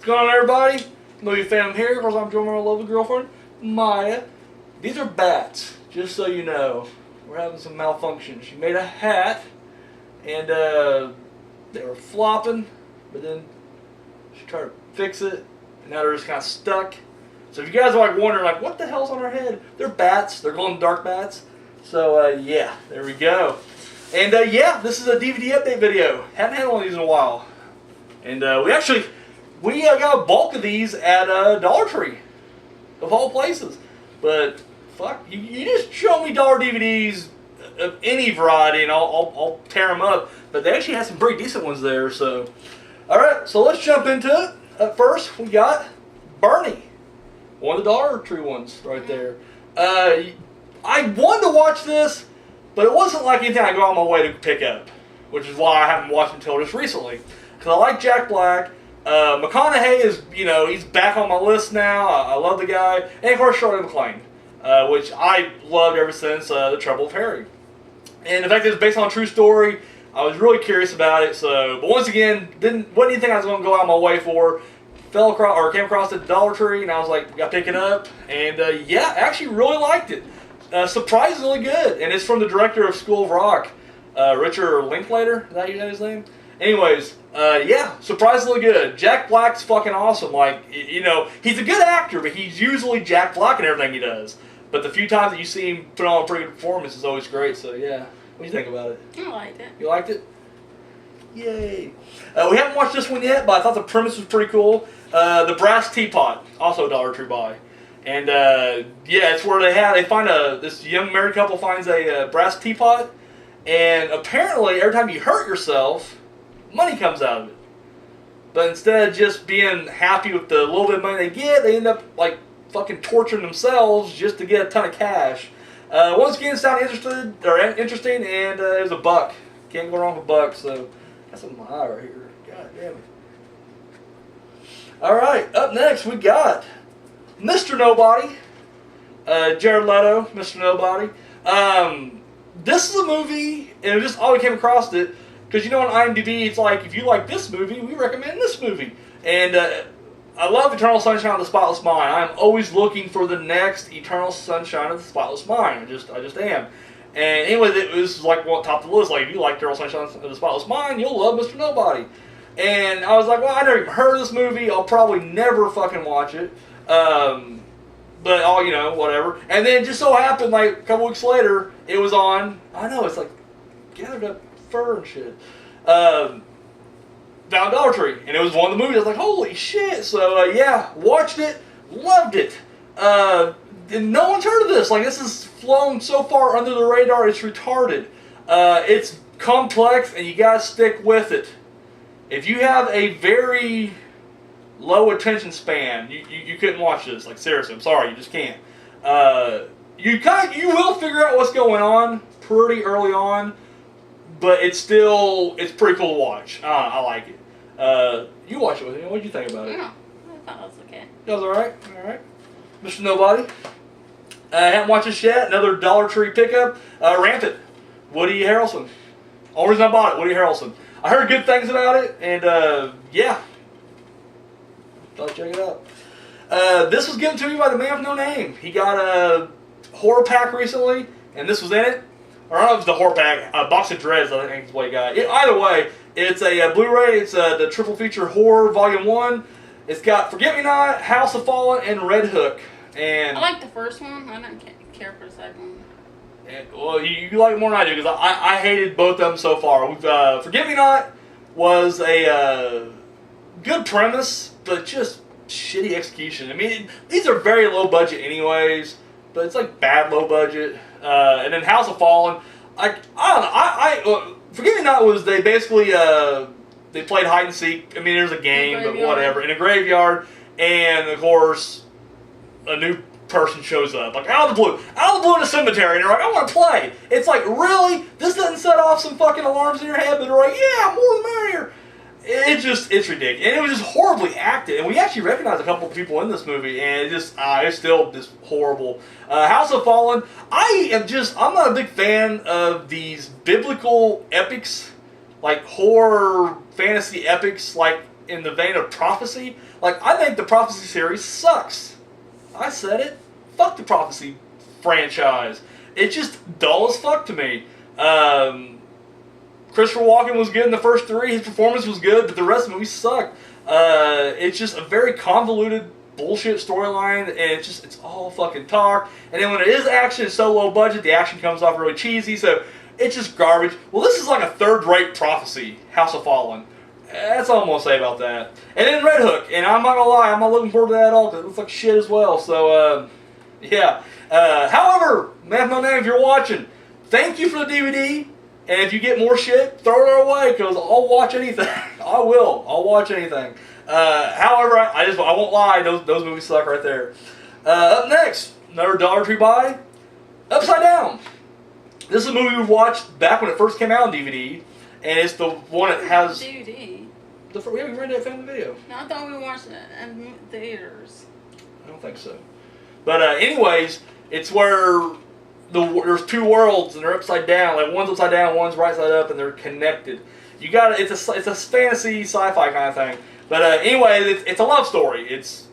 What's going on, everybody? Movie Fam here. Of course, I'm joined by my lovely girlfriend, Maya. These are bats, just so you know. We're having some malfunction. She made a hat, and they were flopping, but then she tried to fix it, and now they're just kind of stuck. So if you guys are like wondering, like, what the hell's on her head? They're bats. They're glow-in-the-dark bats. So yeah, there we go. And yeah, this is a DVD update video. Haven't had one of these in a while. And we got a bulk of these at Dollar Tree, of all places. But fuck, you just show me dollar DVDs of any variety, and I'll tear them up. But they actually had some pretty decent ones there. So, all right, so let's jump into it. At first, we got Bernie, one of the Dollar Tree ones right there. I wanted to watch this, but it wasn't like anything I go on my way to pick up, which is why I haven't watched it until just recently. Because I like Jack Black. McConaughey is, he's back on my list now. I love the guy. And of course, Shirley MacLaine, which I loved ever since The Trouble with Harry. And the fact that it's based on a true story, I was really curious about it. So, but once again, wasn't anything I was going to go out of my way for. Came across it at Dollar Tree, and I was like, got to pick it up. And yeah, actually really liked it. Surprisingly good. And it's from the director of School of Rock, Richard Linklater. Is that his name? Anyways, yeah, surprisingly good. Jack Black's fucking awesome. Like, he's a good actor, but he's usually Jack Black in everything he does. But the few times that you see him put on a pretty good performance is always great. So yeah, what do you think about it? I liked it. You liked it? Yay. We haven't watched this one yet, but I thought the premise was pretty cool. The Brass Teapot, also a Dollar Tree buy. And yeah, it's where they find this young married couple finds a brass teapot, and apparently every time you hurt yourself, money comes out of it. But instead of just being happy with the little bit of money they get, they end up like fucking torturing themselves just to get a ton of cash. Once again, it sounded interesting, and it was $1. Can't go wrong with $1. So that's in my eye right here. God damn it. All right, up next we got Mr. Nobody, Jared Leto, Mr. Nobody. This is a movie, and it just always came across it, because on IMDb, it's like, if you like this movie, we recommend this movie. And I love Eternal Sunshine of the Spotless Mind. I'm always looking for the next Eternal Sunshine of the Spotless Mind. I just am. And anyway, it was like top of the list. Like, if you like Eternal Sunshine of the Spotless Mind, you'll love Mr. Nobody. And I was like, well, I never even heard of this movie. I'll probably never fucking watch it. But whatever. And then just so happened, like a couple weeks later, it was on. I know, it's like gathered up fur and shit. Found Dollar Tree, and it was one of the movies. I was like, holy shit! So yeah, watched it, loved it. And no one's heard of this. Like, this has flown so far under the radar, it's retarded. It's complex, and you gotta stick with it. If you have a very low attention span, you couldn't watch this. Like, seriously, I'm sorry, you just can't. You will figure out what's going on pretty early on, but it's pretty cool to watch. I like it. You watch it with me. What did you think about it? Yeah, I thought it was okay. It was alright? Alright. Mr. Nobody. I haven't watched this yet. Another Dollar Tree pickup. Rampant. Woody Harrelson. Only reason I bought it, Woody Harrelson. I heard good things about it, and yeah. Thought I'd check it out. This was given to me by the man with no name. He got a horror pack recently, and this was in it. Or I don't know if it's the horror pack, Box of Dreads, I think is what he got. Either way, it's a Blu-ray. It's the triple feature horror volume 1. It's got Forget Me Not, House of Fallen, and Red Hook. And I like the first one. I didn't care for the second one. Well, you like it more than I do, because I hated both of them so far. Forget Me Not was a good premise, but just shitty execution. I mean, these are very low budget anyways, but it's like bad low budget. And then House of Fallen, I don't know. Forget Me Not was they basically they played hide and seek. I mean, there's a game, but whatever, in a graveyard, and of course a new person shows up, like out of the blue in a cemetery, and they're like, I want to play. It's like, really? This doesn't set off some fucking alarms in your head? But they're like, yeah, more the merrier. It's ridiculous, and it was just horribly acted. And we actually recognized a couple of people in this movie, and it's still just horrible. House of Fallen. I'm not a big fan of these biblical epics, like horror fantasy epics, like in the vein of Prophecy. Like, I think the Prophecy series sucks. I said it. Fuck the Prophecy franchise. It's just dull as fuck to me. Christopher Walken was good in the first 3. His performance was good, but the rest of the movie sucked. It's just a very convoluted bullshit storyline, and it's all fucking talk. And then when it is action, it's so low budget, the action comes off really cheesy, so it's just garbage. Well, this is like a third-rate Prophecy, House of Fallen. That's all I'm going to say about that. And then Red Hook, and I'm not going to lie, I'm not looking forward to that at all, because it looks like shit as well, so, yeah. However, Man No Name, if you're watching, thank you for the DVD, and if you get more shit, throw it our way, because I'll watch anything. I will. I'll watch anything. However, I won't lie, those movies suck right there. Up next, another Dollar Tree buy, Upside Down. This is a movie we watched back when it first came out on DVD, and it's the one that has... DVD? We rented that family video. No, I thought we watched it in theaters. I don't think so. But anyways, it's where there's 2 worlds and they're upside down. Like, one's upside down, one's right side up, and they're connected. You got it. It's a fantasy sci-fi kind of thing. But anyway, it's a love story. It's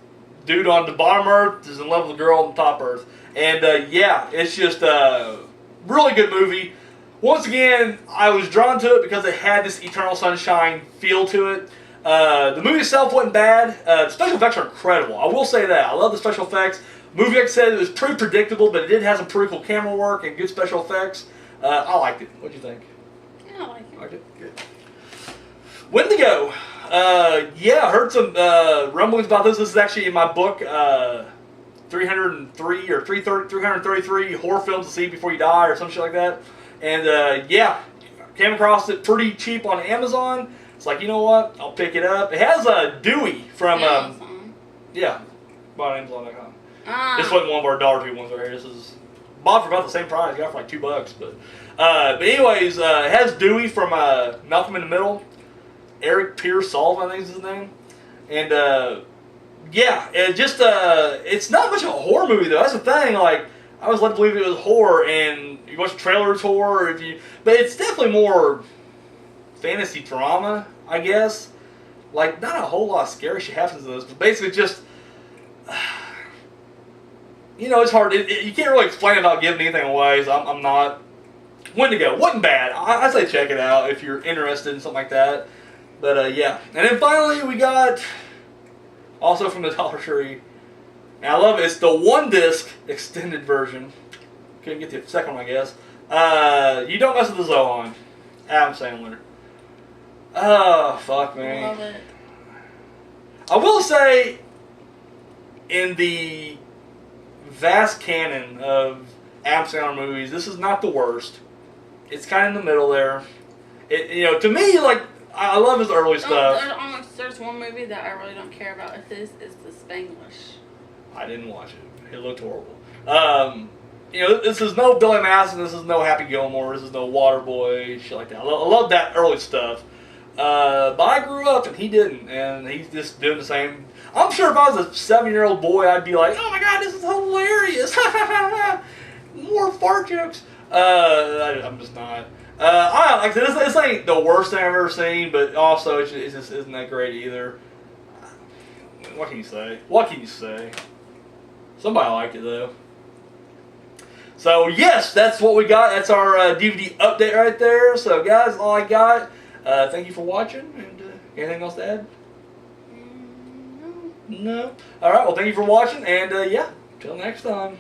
dude on the bottom Earth is in love with a girl on the top Earth, and yeah, it's just a really good movie. Once again, I was drawn to it because it had this Eternal Sunshine feel to it. The movie itself wasn't bad. The special effects are incredible. I will say that. I love the special effects. Movie, like I said, it was pretty predictable, but it did have some pretty cool camera work and good special effects. I liked it. What do you think? Yeah, I like it. Liked it? Good. Wendigo. Yeah, I heard some rumblings about this. This is actually in my book, 303 or 333 horror films to see before you die or some shit like that. And yeah, came across it pretty cheap on Amazon. It's like, you know what? I'll pick it up. It has Dewey from Amazon. Yeah, bought on Amazon.com. Ah. This wasn't one of our Dollar Tree ones right here. This is bought for about the same price. Got it for like $2, but anyways, it has Dewey from Malcolm in the Middle. Eric Pierce Sullivan, I think is his name. And yeah, it just it's not much of a horror movie though. That's the thing. Like, I was led to believe it was horror, and you watch the trailer, it's horror. But it's definitely more fantasy drama, I guess. Like, not a whole lot of scary shit happens in this, but basically just, you know, it's hard. You can't really explain it without giving anything away. So I'm not. Wendigo wasn't bad. I say check it out if you're interested in something like that. But yeah, and then finally we got, also from the Dollar Tree, and I love it, it's the 1-disc extended version. Couldn't get the second one, I guess. You Don't Mess with the Zohan, Adam Sandler. Oh, fuck me. Love it. I will say, in the vast canon of Adam Sandler movies, this is not the worst. It's kind of in the middle there. You know, to me, like, I love his early stuff. There's one movie that I really don't care about. If this is the Spanglish. I didn't watch it. It looked horrible. You know, this is no Billy Madison. This is no Happy Gilmore. This is no Waterboy. Shit like that. I love that early stuff. But I grew up and he didn't, and he's just doing the same. I'm sure if I was a 7-year-old boy, I'd be like, "Oh my god, this is hilarious! More fart jokes." I'm just not. Like I said, this ain't the worst thing I've ever seen, but also it just isn't that great either. What can you say? What can you say? Somebody liked it though. So yes, that's what we got. That's our DVD update right there. So guys, all I got. Thank you for watching. And anything else to add? No. No. All right. Well, thank you for watching, and yeah, till next time.